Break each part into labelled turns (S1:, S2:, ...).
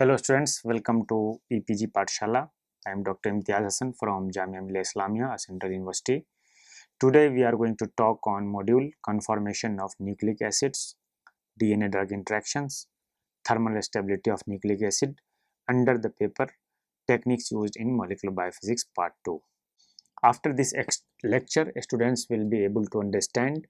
S1: Hello students, welcome to EPG Pathshala. I am Dr. Imtiaz Hassan from Jamia Millia Islamia, a Central University. Today we are going to talk on module conformation of nucleic acids, DNA drug interactions, thermal stability of nucleic acid under the paper techniques used in molecular biophysics part 2. After this lecture, students will be able to understand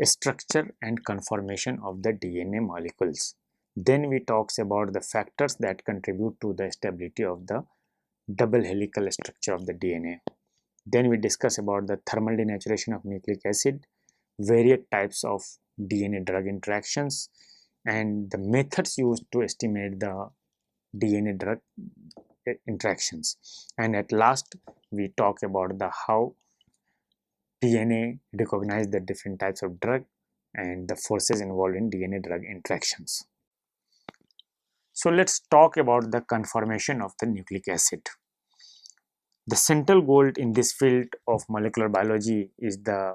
S1: structure and conformation of the DNA molecules. Then we talks about the factors that contribute to the stability of the double helical structure of the DNA. Then we discuss about the thermal denaturation of nucleic acid, various types of DNA drug interactions, and the methods used to estimate the DNA drug interactions. And at last, we talk about the how DNA recognize the different types of drug and the forces involved in DNA drug interactions. So let's talk about the conformation of the nucleic acid. The central goal in this field of molecular biology is the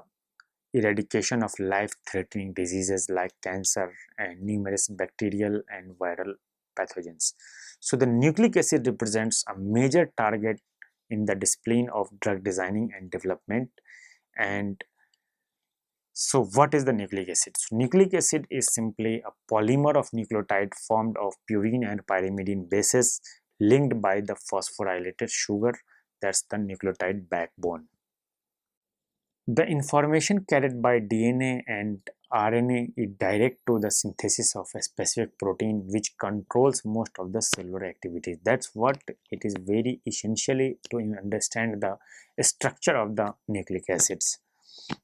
S1: eradication of life-threatening diseases like cancer and numerous bacterial and viral pathogens. So the nucleic acid represents a major target in the discipline of drug designing and development. And so what is the nucleic acid? So nucleic acid is simply a polymer of nucleotide formed of purine and pyrimidine bases linked by the phosphorylated sugar, that's the nucleotide backbone. The information carried by DNA and RNA is direct to the synthesis of a specific protein which controls most of the cellular activities. That's what it is very essentially to understand the structure of the nucleic acids.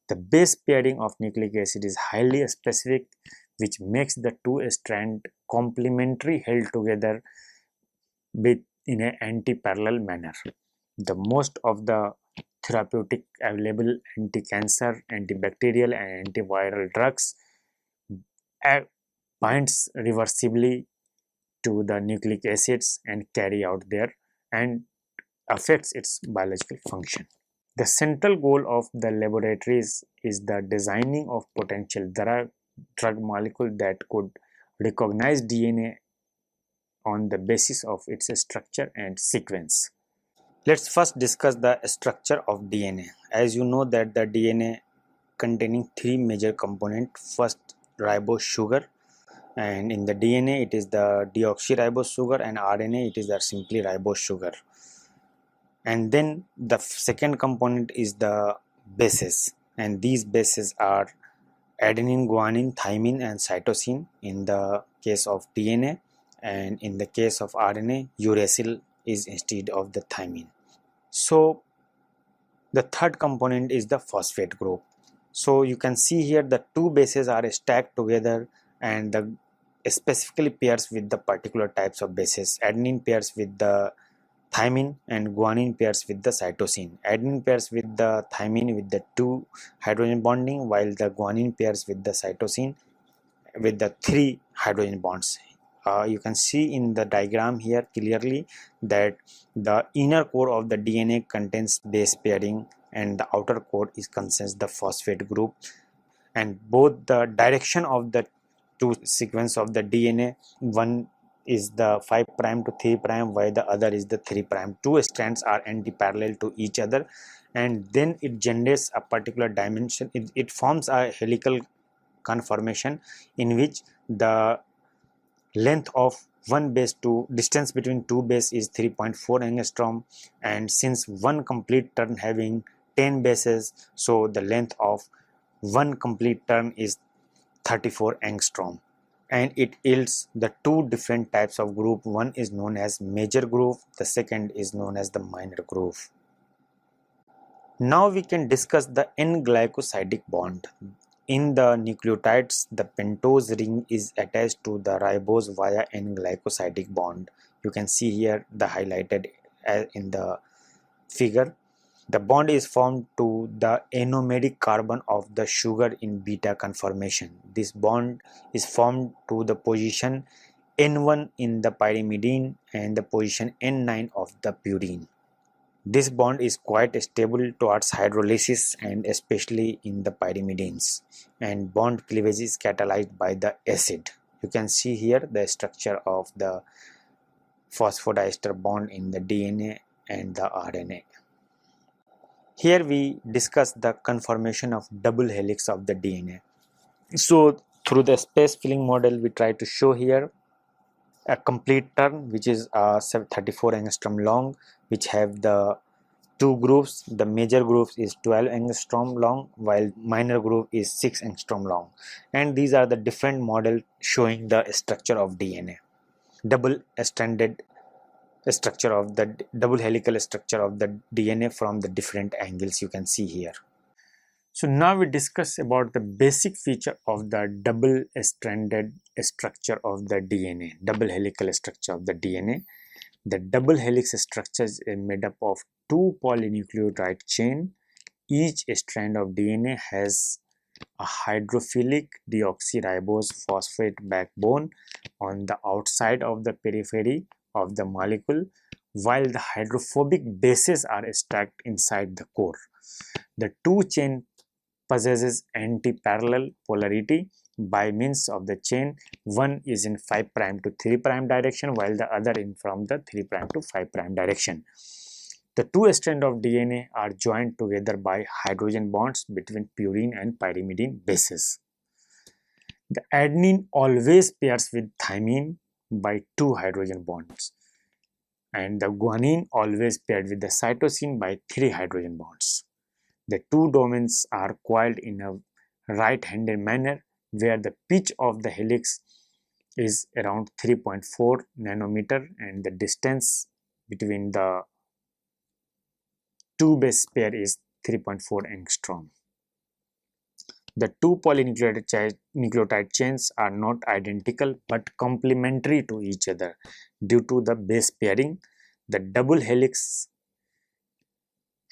S1: The base pairing of nucleic acid is highly specific, which makes the two strands complementary held together in an anti-parallel manner. The most of the therapeutic available anti-cancer, antibacterial and antiviral drugs binds reversibly to the nucleic acids and carry out their and affects its biological function. The central goal of the laboratories is the designing of potential drug molecule that could recognize DNA on the basis of its structure and sequence. Let's first discuss the structure of DNA. As you know that the DNA containing three major components. First, ribose sugar, and in the DNA it is the deoxyribose sugar, and RNA it is the simply ribose sugar. And then the second component is the bases, and these bases are adenine, guanine, thymine and cytosine in the case of DNA, and in the case of RNA uracil is instead of the thymine. So the third component is the phosphate group. So you can see here the two bases are stacked together, and the specifically pairs with the particular types of bases. Adenine pairs with the thymine and guanine pairs with the cytosine. Adenine pairs with the thymine with the 2 hydrogen bonding, while the guanine pairs with the cytosine with the 3 hydrogen bonds. You can see in the diagram here clearly that the inner core of the DNA contains base pairing and the outer core contains the phosphate group, and both the direction of the two sequence of the DNA, one is the 5' to 3', while the other is the 3'. Two strands are anti-parallel to each other, and then it generates a particular dimension. It forms a helical conformation in which the length of one base to distance between two base is 3.4 angstrom, and since one complete turn having 10 bases, so the length of one complete turn is 34 angstrom, and it yields the two different types of group. One is known as major groove, the second is known as the minor groove. Now we can discuss the N-glycosidic bond. In the nucleotides, the pentose ring is attached to the ribose via N-glycosidic bond. You can see here the highlighted in the figure. The bond is formed to the anomeric carbon of the sugar in beta conformation. This bond is formed to the position N1 in the pyrimidine and the position N9 of the purine. This bond is quite stable towards hydrolysis and especially in the pyrimidines, and bond cleavage is catalyzed by the acid. You can see here the structure of the phosphodiester bond in the DNA and the RNA. Here we discuss the conformation of double helix of the DNA. So through the space filling model, we try to show here a complete turn, which is 34 angstrom long, which have the two grooves. The major groove is 12 angstrom long, while minor groove is 6 angstrom long, and these are the different model showing the structure of DNA, double stranded structure of the double helical structure of the DNA from the different angles you can see here. So now we discuss about the basic feature of the double stranded structure of the DNA, double helical structure of the DNA. The double helix structure is made up of two polynucleotide chain. Each strand of DNA has a hydrophilic deoxyribose phosphate backbone on the outside of the periphery of the molecule, while the hydrophobic bases are stacked inside the core. The two chain possesses anti-parallel polarity. By means of the chain, one is in 5' to 3' direction, while the other in from the 3' to 5' direction. The two strands of DNA are joined together by hydrogen bonds between purine and pyrimidine bases. The adenine always pairs with thymine by two hydrogen bonds, and the guanine always paired with the cytosine by 3 hydrogen bonds. The two domains are coiled in a right-handed manner, where the pitch of the helix is around 3.4 nanometer and the distance between the two base pair is 3.4 angstrom. The two polynucleotide chains are not identical but complementary to each other due to the base pairing. The double helix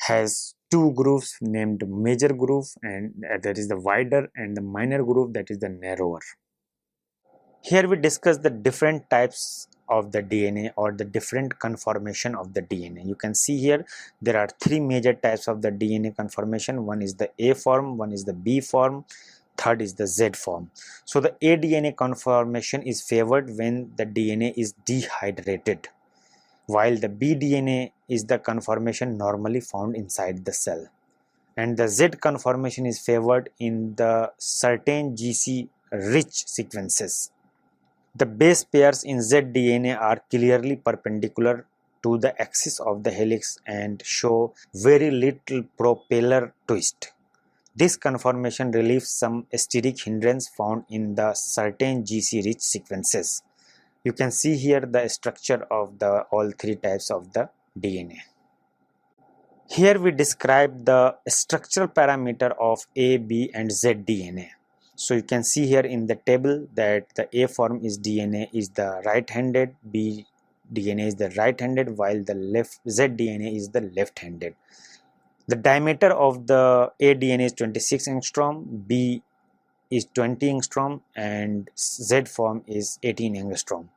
S1: has two grooves named major groove, and that is the wider, and the minor groove, that is the narrower. Here we discuss the different types of the DNA or the different conformation of the DNA. You can see here there are three major types of the DNA conformation. One is the A form, one is the B form, third is the Z form. So the A DNA conformation is favored when the DNA is dehydrated, while the B DNA is the conformation normally found inside the cell, and the Z conformation is favored in the certain GC rich sequences. The base pairs in Z DNA are clearly perpendicular to the axis of the helix and show very little propeller twist. This conformation relieves some steric hindrance found in the certain GC rich sequences. You can see here the structure of the all three types of the DNA. Here we describe the structural parameter of A, B and Z DNA. So you can see here in the table that the A form is DNA is the right-handed, B DNA is the right-handed, while the Z DNA is the left-handed. The diameter of the A DNA is 26 angstrom, B is 20 angstrom and Z form is 18 angstrom.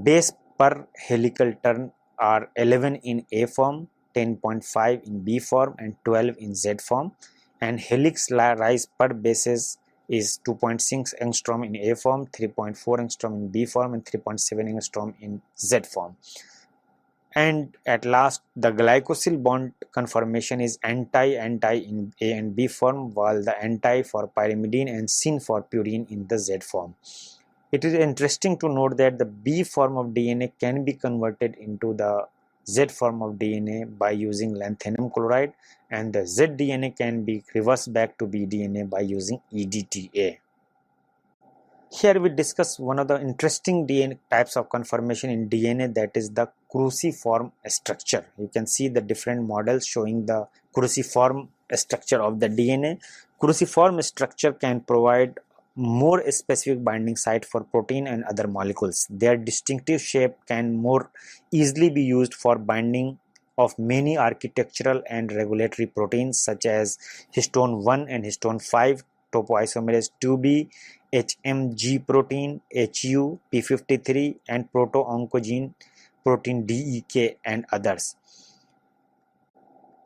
S1: Base per helical turn are 11 in A form, 10.5 in B form and 12 in Z form, and helix rise per bases is 2.6 angstrom in A form, 3.4 angstrom in B form and 3.7 angstrom in Z form. And at last, the glycosyl bond conformation is anti-anti in A and B form, while the anti for pyrimidine and syn for purine in the Z form. It is interesting to note that the B form of DNA can be converted into the Z form of DNA by using lanthanum chloride, and the Z DNA can be reversed back to B DNA by using EDTA. Here we discuss one of the interesting DNA types of conformation in DNA, that is the cruciform structure. You can see the different models showing the cruciform structure of the DNA. Cruciform structure can provide more specific binding site for protein and other molecules. Their distinctive shape can more easily be used for binding of many architectural and regulatory proteins such as histone 1 and histone 5, topoisomerase 2B, HMG protein, HU, P53 and proto-oncogene protein DEK and others.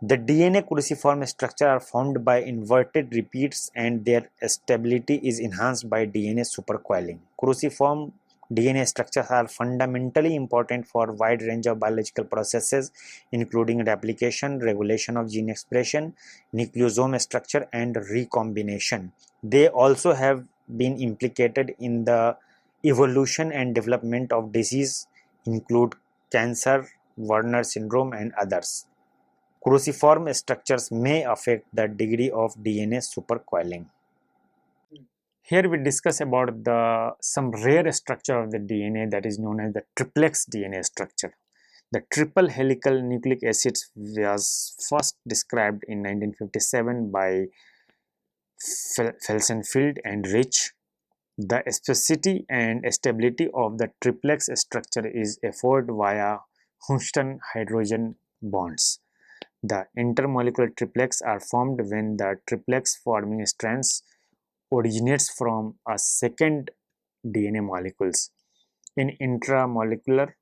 S1: The DNA cruciform structure are formed by inverted repeats and their stability is enhanced by DNA supercoiling. Cruciform DNA structures are fundamentally important for a wide range of biological processes, including replication, regulation of gene expression, nucleosome structure, and recombination. They also have been implicated in the evolution and development of disease, include cancer, Werner syndrome, and others. Cruciform structures may affect the degree of DNA supercoiling. Here we discuss about some rare structure of the DNA that is known as the triplex DNA structure. The triple helical nucleic acids was first described in 1957 by Felsenfeld and Rich. The specificity and stability of the triplex structure is afforded via Huston hydrogen bonds. The intermolecular triplex are formed when the triplex forming strands originates from a second DNA molecules. In intramolecular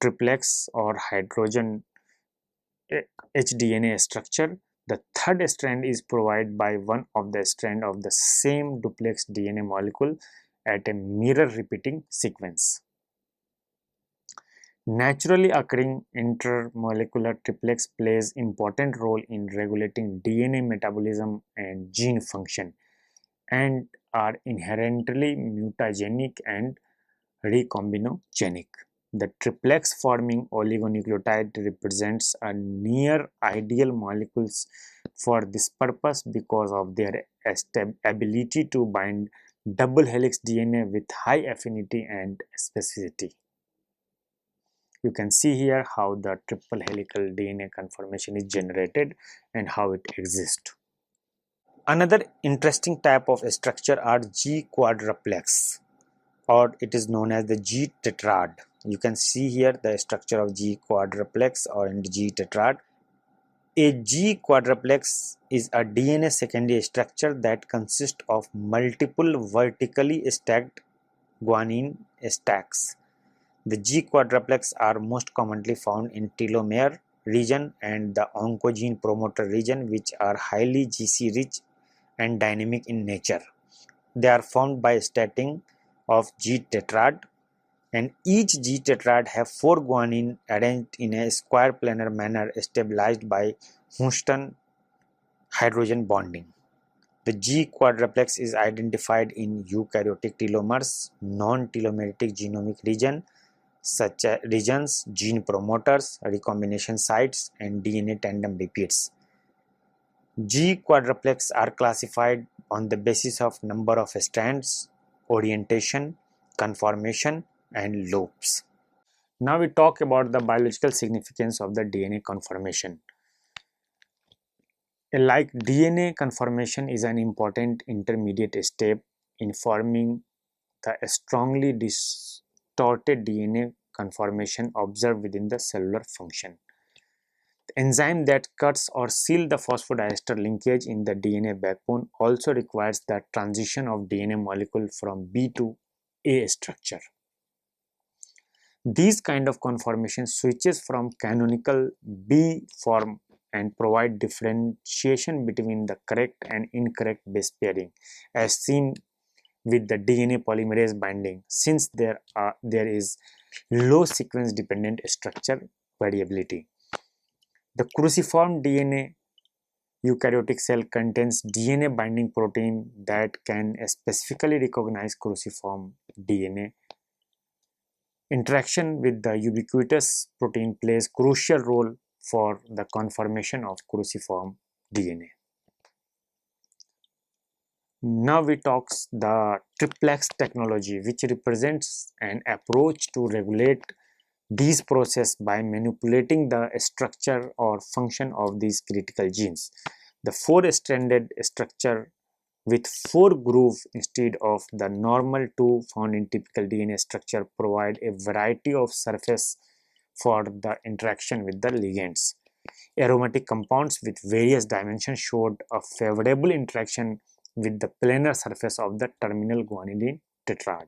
S1: triplex or hydrogen HDNA structure, the third strand is provided by one of the strands of the same duplex DNA molecule at a mirror repeating sequence. Naturally occurring intermolecular triplex plays important role in regulating DNA metabolism and gene function, and are inherently mutagenic and recombinogenic. The triplex forming oligonucleotide represents a near ideal molecules for this purpose because of their ability to bind double helix DNA with high affinity and specificity. You can see here how the triple helical DNA conformation is generated and how it exists. Another interesting type of structure are G quadruplex, or it is known as the G tetrad. You can see here the structure of G quadruplex or in the G tetrad. A G quadruplex is a DNA secondary structure that consists of multiple vertically stacked guanine stacks. The G quadruplex are most commonly found in telomere region and the oncogene promoter region, which are highly GC rich and dynamic in nature. They are formed by stacking of G tetrad, and each G tetrad have 4 guanine arranged in a square planar manner stabilized by Huston hydrogen bonding. The G quadruplex is identified in eukaryotic telomers, non-telomeric genomic region, such as regions, gene promoters, recombination sites, and DNA tandem repeats. G quadruplex are classified on the basis of number of strands, orientation, conformation, and loops. Now we talk about the biological significance of the DNA conformation. Like DNA conformation is an important intermediate step in forming the strongly distorted DNA conformation observed within the cellular function. The enzyme that cuts or seals the phosphodiester linkage in the DNA backbone also requires the transition of DNA molecule from B to A structure. These kind of conformation switches from canonical B form and provide differentiation between the correct and incorrect base pairing, as seen with the DNA polymerase binding, since there is low sequence dependent structure variability. The cruciform DNA eukaryotic cell contains DNA binding protein that can specifically recognize cruciform DNA. Interaction with the ubiquitous protein plays crucial role for the conformation of cruciform DNA. Now we talk the triplex technology, which represents an approach to regulate these processes by manipulating the structure or function of these critical genes. The four-stranded structure with 4 grooves instead of the normal 2 found in typical DNA structure provide a variety of surface for the interaction with the ligands. Aromatic compounds with various dimensions showed a favorable interaction with the planar surface of the terminal guanidine tetrad.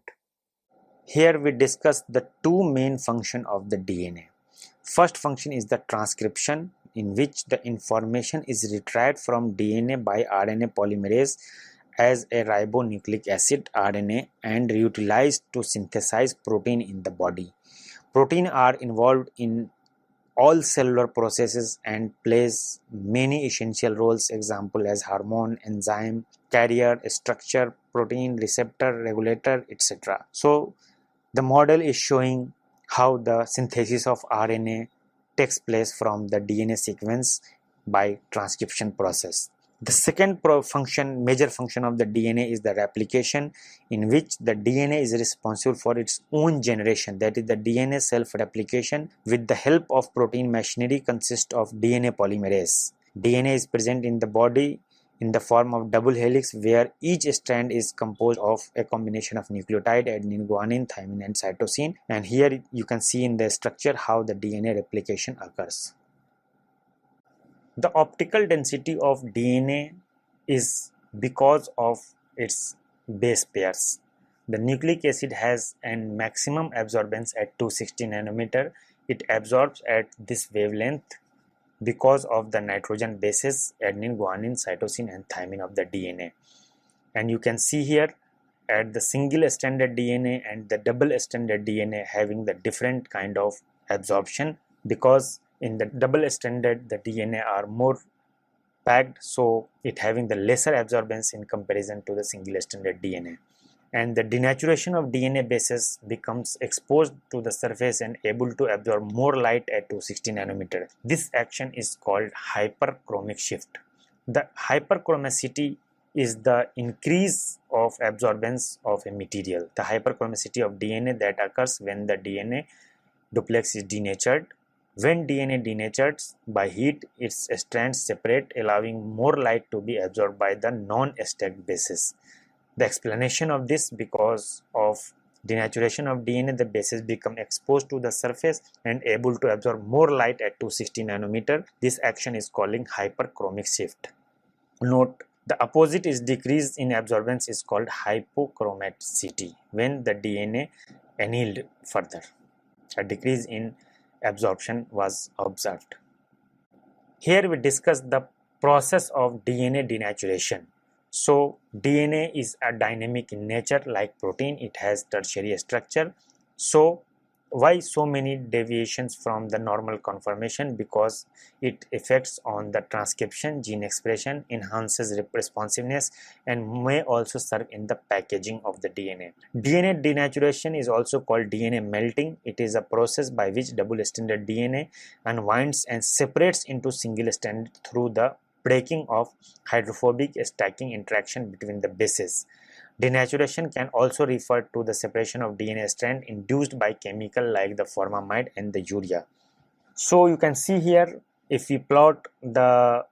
S1: Here we discuss the 2 main functions of the DNA. First function is the transcription, in which the information is retrieved from DNA by RNA polymerase as a ribonucleic acid RNA and utilized to synthesize protein in the body. Protein are involved in all cellular processes and plays many essential roles, example as hormone, enzyme, carrier, structure, protein, receptor, regulator, etc. So the model is showing how the synthesis of RNA takes place from the DNA sequence by transcription process. The second major function of the DNA is the replication, in which the DNA is responsible for its own generation, that is the DNA self-replication with the help of protein machinery consists of DNA polymerase. DNA is present in the body in the form of double helix, where each strand is composed of a combination of nucleotide, adenine, guanine, thymine and cytosine, and here you can see in the structure how the DNA replication occurs. The optical density of DNA is because of its base pairs. The nucleic acid has a maximum absorbance at 260 nanometer. It absorbs at this wavelength because of the nitrogen bases adenine, guanine, cytosine and thymine of the DNA. And you can see here at the single stranded DNA and the double stranded DNA having the different kind of absorption, because in the double stranded the DNA are more packed, so it having the lesser absorbance in comparison to the single stranded DNA. And the denaturation of DNA bases becomes exposed to the surface and able to absorb more light at 260 nanometer. This action is called hyperchromic shift. The hyperchromicity is the increase of absorbance of a material. The hyperchromicity of DNA that occurs when the DNA duplex is denatured. When DNA denatures by heat, its strands separate, allowing more light to be absorbed by the non-stacked bases. The explanation of this, because of denaturation of DNA, the bases become exposed to the surface and able to absorb more light at 260 nanometer. This action is called hyperchromic shift. Note, the opposite is decrease in absorbance is called hypochromaticity when the DNA annealed further. A decrease in absorption was observed. Here we discuss the process of DNA denaturation. So DNA is a dynamic in nature like protein, it has tertiary structure. So why so many deviations from the normal conformation? Because it affects on the transcription, gene expression, enhances responsiveness and may also serve in the packaging of the DNA. DNA denaturation is also called DNA melting. It is a process by which double-stranded DNA unwinds and separates into single strand through the breaking of hydrophobic stacking interaction between the bases. Denaturation can also refer to the separation of DNA strand induced by chemical like the formamide and the urea. So you can see here, if we plot the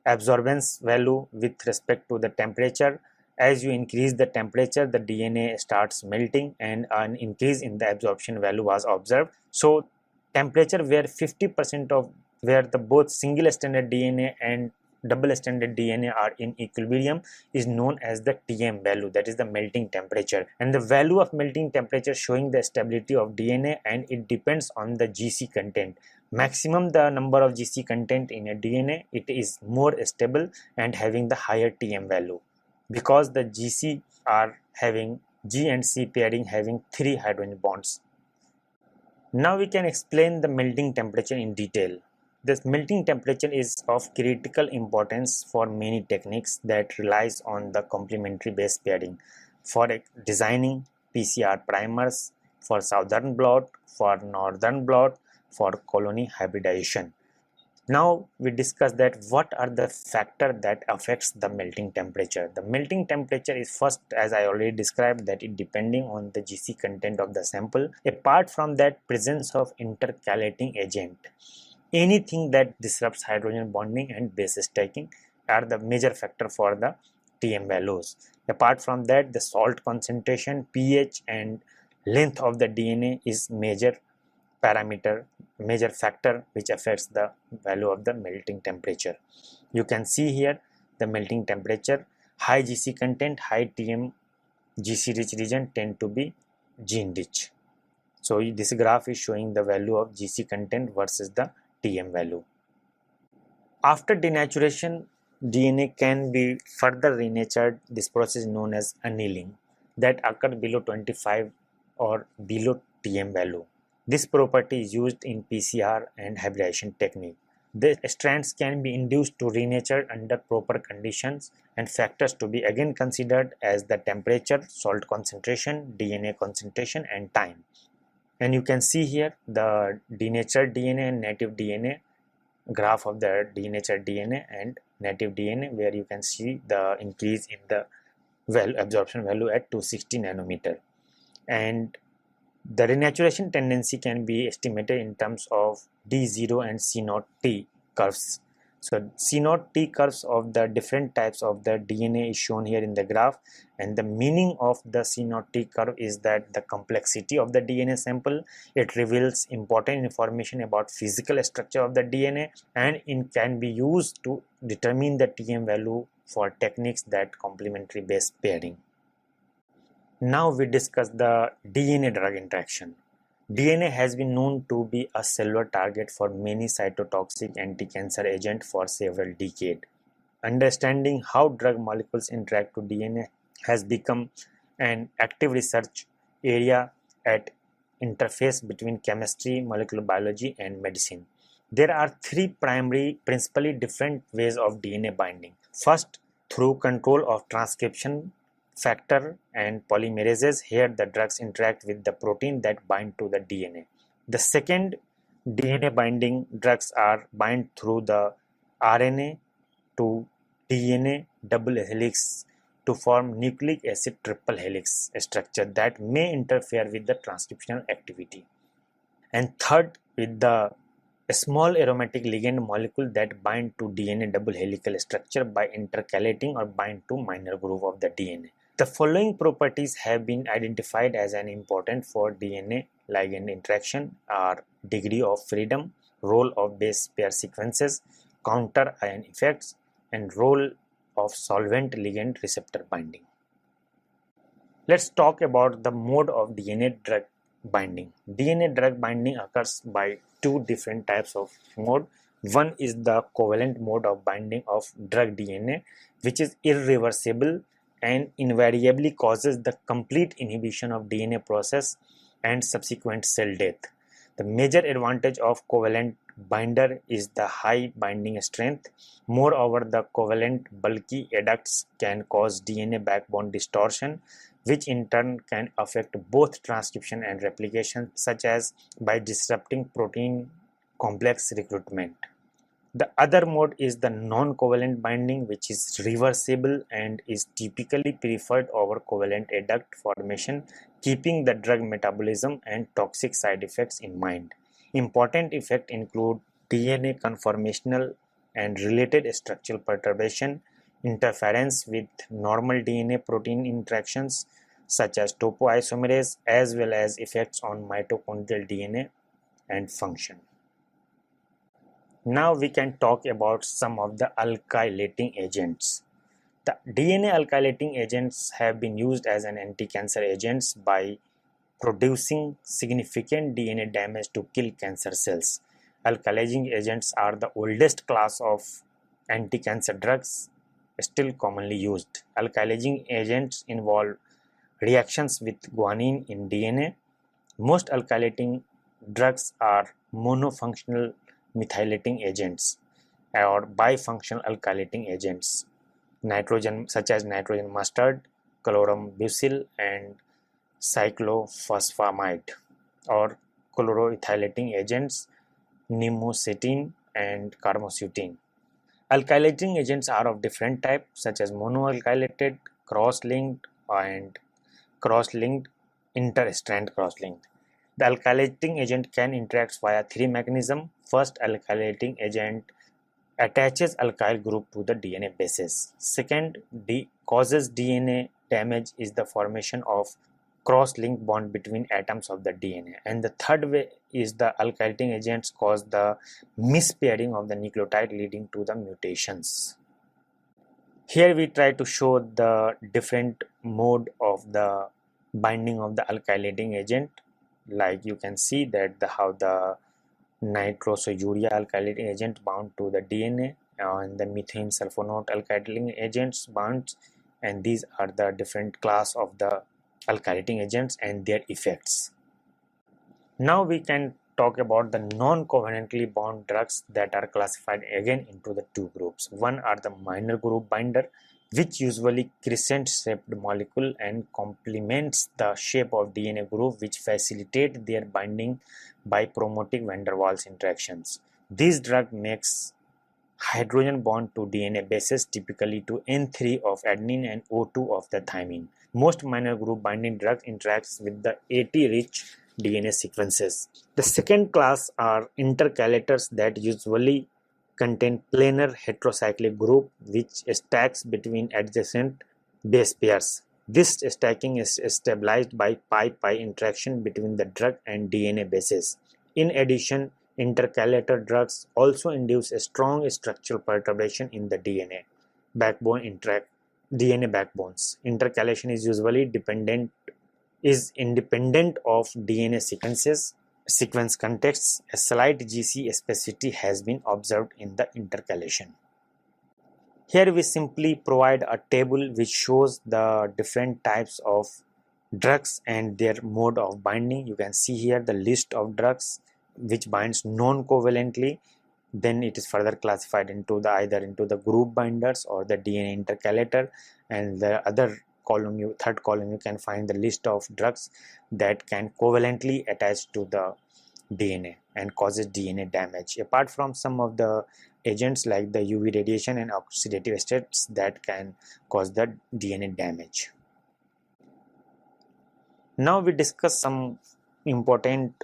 S1: absorbance value with respect to the temperature, as you increase the temperature, the DNA starts melting and an increase in the absorption value was observed. So temperature where 50% of where the both single stranded DNA and double stranded DNA are in equilibrium is known as the TM value, that is the melting temperature. And the value of melting temperature showing the stability of DNA, and it depends on the GC content. Maximum the number of GC content in a DNA, it is more stable and having the higher TM value, because the GC are having G and C pairing having 3 hydrogen bonds. Now we can explain the melting temperature in detail. This melting temperature is of critical importance for many techniques that relies on the complementary base pairing, for designing PCR primers, for southern blot, for northern blot, for colony hybridization. Now we discuss that what are the factors that affects the melting temperature. The melting temperature is first, as I already described, that it depending on the GC content of the sample. Apart from that, presence of intercalating agent. Anything that disrupts hydrogen bonding and base stacking are the major factor for the TM values. Apart from that, the salt concentration, pH and length of the DNA is major parameter, major factor which affects the value of the melting temperature. You can see here the melting temperature, high GC content, high TM GC rich region tend to be gene rich. So this graph is showing the value of GC content versus the TM value. After denaturation, DNA can be further renatured. This process is known as annealing that occurs below 25 or below TM value. This property is used in PCR and hybridization technique. The strands can be induced to renature under proper conditions, and factors to be again considered as the temperature, salt concentration, DNA concentration and time. And you can see here the denatured DNA and native DNA graph of the denatured DNA and native DNA, where you can see the increase in the absorption value at 260 nanometer. And the renaturation tendency can be estimated in terms of D0 and C0 T curves. So C0 T curves of the different types of the DNA is shown here in the graph, and the meaning of the C0 T curve is that the complexity of the DNA sample, it reveals important information about physical structure of the DNA, and it can be used to determine the TM value for techniques that complementary base pairing. Now we discuss the DNA drug interaction. DNA has been known to be a cellular target for many cytotoxic anti-cancer agents for several decades. Understanding how drug molecules interact with DNA has become an active research area at interface between chemistry, molecular biology, and medicine. There are three primary, principally different ways of DNA binding. First, through control of transcription factor and polymerases. Here the drugs interact with the protein that bind to the DNA. The second, DNA binding drugs are bind through the RNA to DNA double helix to form nucleic acid triple helix structure that may interfere with the transcriptional activity. And third, with the small aromatic ligand molecule that bind to DNA double helical structure by intercalating or bind to minor groove of the DNA. The following properties have been identified as an important for DNA ligand interaction are degree of freedom, role of base pair sequences, counter ion effects, and role of solvent ligand receptor binding. Let's talk about the mode of DNA drug binding. DNA drug binding occurs by two different types of mode. One is the covalent mode of binding of drug DNA, which is irreversible and invariably causes the complete inhibition of DNA process and subsequent cell death. The major advantage of covalent binder is the high binding strength. Moreover, the covalent bulky adducts can cause DNA backbone distortion, which in turn can affect both transcription and replication, such as by disrupting protein complex recruitment. The other mode is the non-covalent binding, which is reversible and is typically preferred over covalent adduct formation, keeping the drug metabolism and toxic side effects in mind. Important effects include DNA conformational and related structural perturbation, interference with normal DNA protein interactions such as topoisomerase, as well as effects on mitochondrial DNA and function. Now we can talk about some of the alkylating agents. The DNA alkylating agents have been used as an anti-cancer agents by producing significant DNA damage to kill cancer cells. Alkylating agents are the oldest class of anti-cancer drugs still commonly used. Alkylating agents involve reactions with guanine in DNA. Most alkylating drugs are monofunctional methylating agents or bifunctional alkylating agents, nitrogen such as nitrogen mustard, chlorambucil, and cyclophosphamide, or chloroethylating agents, nimocetine and carmocetine. Alkylating agents are of different types such as monoalkylated, cross-linked, and cross-linked, inter-strand cross-linked. The alkylating agent can interact via three mechanisms. First, alkylating agent attaches alkyl group to the DNA bases. Second, causes DNA damage is the formation of cross-link bond between atoms of the DNA. And the third way is the alkylating agents cause the mispairing of the nucleotide leading to the mutations. Here we try to show the different mode of the binding of the alkylating agent. Like you can see that how the nitrosourea alkylating agent bound to the DNA and the methane sulfonate alkylating agents bonds, and these are the different class of the alkylating agents and their effects. Now we can talk about the non-covalently bound drugs that are classified again into the two groups. One are the minor group binder, which usually crescent-shaped molecule and complements the shape of DNA group, which facilitate their binding by promoting van der Waals interactions. This drug makes hydrogen bond to DNA bases, typically to N3 of adenine and O2 of the thymine. Most minor group binding drugs interacts with the AT-rich DNA sequences. The second class are intercalators that usually contain planar heterocyclic group which stacks between adjacent base pairs. This stacking is stabilized by pi-pi interaction between the drug and DNA bases. In addition, intercalator drugs also induce a strong structural perturbation in the DNA backbones. Intercalation is usually independent of DNA sequence contexts. A slight GC specificity has been observed in the intercalation. Here we simply provide a table which shows the different types of drugs and their mode of binding. You can see here the list of drugs which binds non-covalently. Then it is further classified into either into the group binders or the DNA intercalator, and the third column you can find the list of drugs that can covalently attach to the DNA and causes DNA damage, apart from some of the agents like the UV radiation and oxidative states that can cause the DNA damage. Now we discuss some important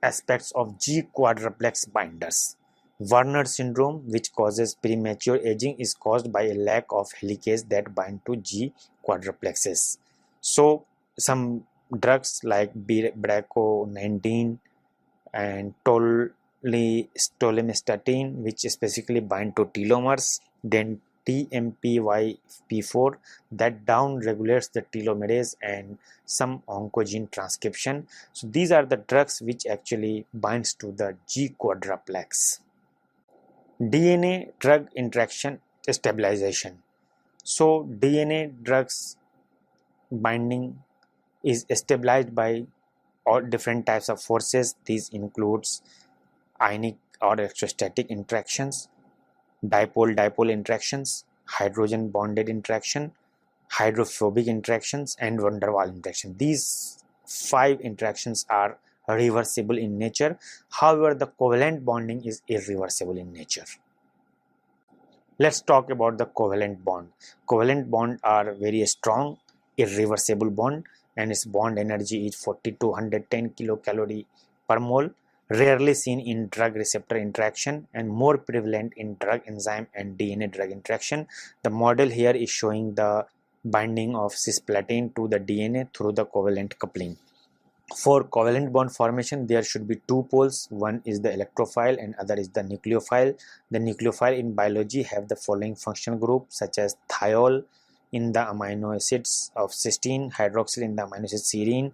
S1: aspects of G quadruplex binders. Werner syndrome, which causes premature aging, is caused by a lack of helicase that bind to G quadruplexes. So some drugs like Braco-19 and tolemestatin, which specifically bind to telomers, then TMPYP4 that down regulates the telomerase, and some oncogene transcription. So these are the drugs which actually binds to the G quadruplex. DNA drug interaction stabilization. So DNA drugs binding is stabilized by all different types of forces. These includes ionic or electrostatic interactions, dipole-dipole interactions, hydrogen bonded interaction, hydrophobic interactions, and van der Waals interaction. These 5 interactions are reversible in nature. However, the covalent bonding is irreversible in nature. Let's talk about the covalent bond. Covalent bond are very strong, irreversible bond, and its bond energy is 40 to 110 kilocalorie per mole, rarely seen in drug receptor interaction and more prevalent in drug enzyme and DNA drug interaction. The model here is showing the binding of cisplatin to the DNA through the covalent coupling. For covalent bond formation, there should be 2 poles. One is the electrophile and other is the nucleophile. The nucleophile in biology have the following functional groups such as thiol in the amino acids of cysteine, hydroxyl in the amino acid serine,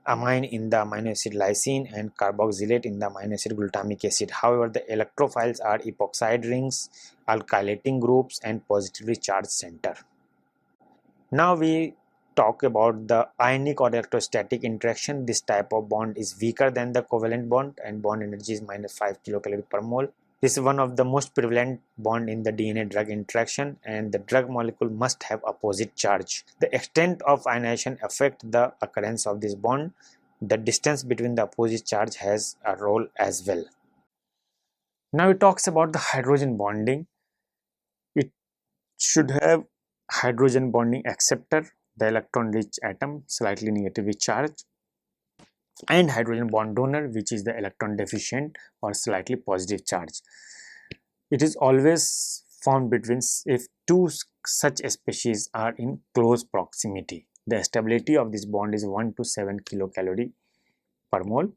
S1: amine in the amino acid lysine, and carboxylate in the amino acid glutamic acid. However, the electrophiles are epoxide rings, alkylating groups, and positively charged center. Now we talk about the ionic or electrostatic interaction. This type of bond is weaker than the covalent bond and bond energy is minus 5 kilocalorie per mole. This is one of the most prevalent bond in the DNA drug interaction, and the drug molecule must have opposite charge. The extent of ionization affects the occurrence of this bond. The distance between the opposite charge has a role as well. Now it talks about the hydrogen bonding. It should have hydrogen bonding acceptor, the electron rich atom slightly negatively charged, and hydrogen bond donor, which is the electron deficient or slightly positive charge. It is always found between if two such species are in close proximity. The stability of this bond is 1 to 7 kilocalorie per mole,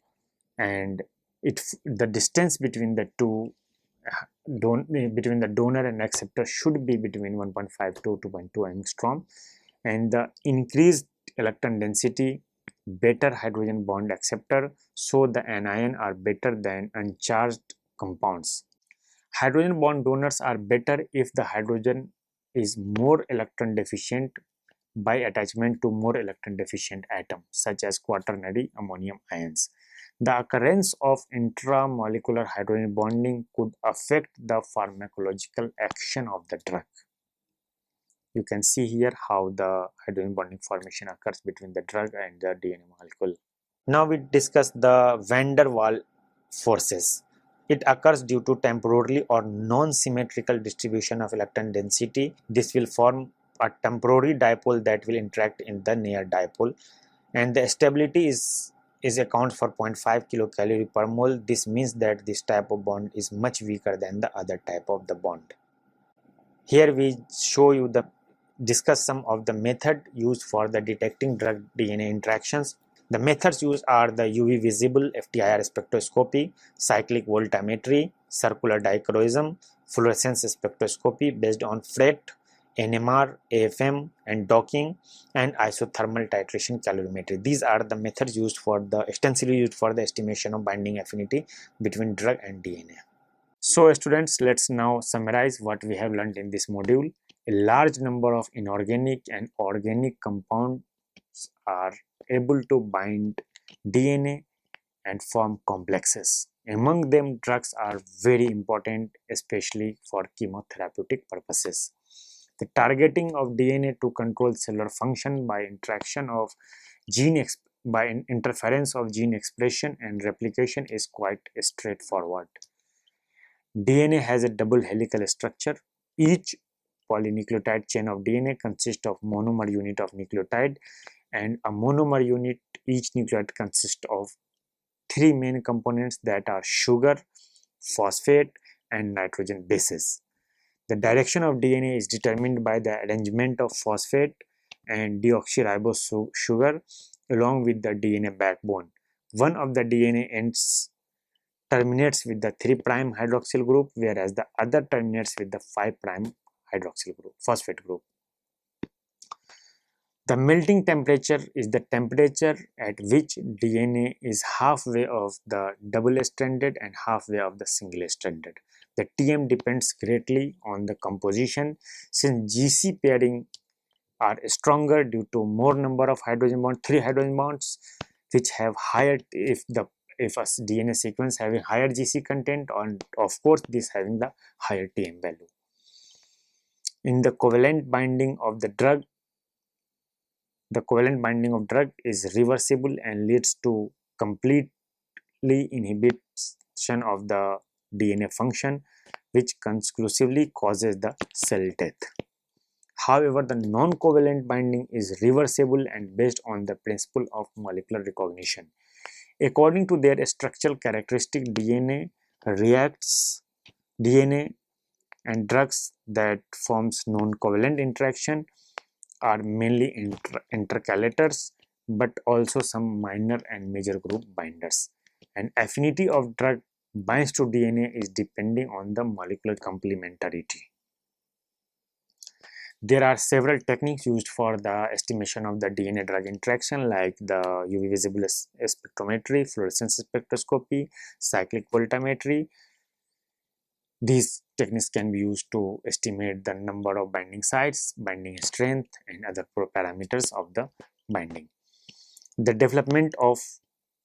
S1: and the distance between the two between the donor and acceptor should be between 1.5 to 2.2 angstrom, and the increased electron density, better hydrogen bond acceptor, so the anion are better than uncharged compounds. Hydrogen bond donors are better if the hydrogen is more electron deficient by attachment to more electron deficient atom such as quaternary ammonium ions. The occurrence of intramolecular hydrogen bonding could affect the pharmacological action of the drug. You can see here how the hydrogen bonding formation occurs between the drug and the DNA molecule. Now we discuss the van der Waal forces. It occurs due to temporary or non-symmetrical distribution of electron density. This will form a temporary dipole that will interact in the near dipole, and the stability is accounts for 0.5 kilocalorie per mole. This means that this type of bond is much weaker than the other type of the bond. Here we show you the discuss some of the method used for the detecting drug DNA interactions. The methods used are the UV visible FTIR spectroscopy, cyclic voltammetry, circular dichroism, fluorescence spectroscopy based on FRET, NMR, AFM, and docking, and isothermal titration calorimetry. These are the methods used for the extensively used for the estimation of binding affinity between drug and DNA. So students, let's now summarize what we have learned in this module. A large number of inorganic and organic compounds are able to bind DNA and form complexes. Among them, drugs are very important, especially for chemotherapeutic purposes. The targeting of DNA to control cellular function by interaction of by interference of gene expression and replication is quite straightforward. DNA has a double helical structure. Each polynucleotide chain of DNA consists of monomer unit of nucleotide, and a monomer unit, each nucleotide consists of three main components that are sugar, phosphate, and nitrogen bases. The direction of DNA is determined by the arrangement of phosphate and deoxyribose sugar along with the DNA backbone. One of the DNA ends terminates with the 3' hydroxyl group, whereas the other terminates with the 5' hydroxyl group, phosphate group. The melting temperature is the temperature at which DNA is halfway of the double-stranded and halfway of the single-stranded. The TM depends greatly on the composition, since GC pairing are stronger due to more number of hydrogen bonds, 3 hydrogen bonds, which have higher if a DNA sequence having higher GC content, and of course this having the higher TM value. In the covalent binding of the drug, the covalent binding of drug is reversible and leads to completely inhibition of the DNA function, which conclusively causes the cell death. However, the non-covalent binding is reversible and based on the principle of molecular recognition. According to their structural characteristic, DNA and drugs that forms non-covalent interaction are mainly intercalators, but also some minor and major group binders. And affinity of drug binds to DNA is depending on the molecular complementarity. There are several techniques used for the estimation of the DNA drug interaction, like the UV visible spectrometry, fluorescence spectroscopy, cyclic voltammetry. These techniques can be used to estimate the number of binding sites, binding strength, and other parameters of the binding. The development of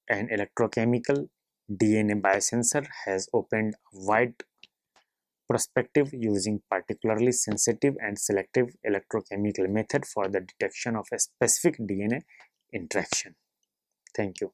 S1: an electrochemical DNA biosensor has opened a wide perspective using particularly sensitive and selective electrochemical method for the detection of a specific DNA interaction. Thank you.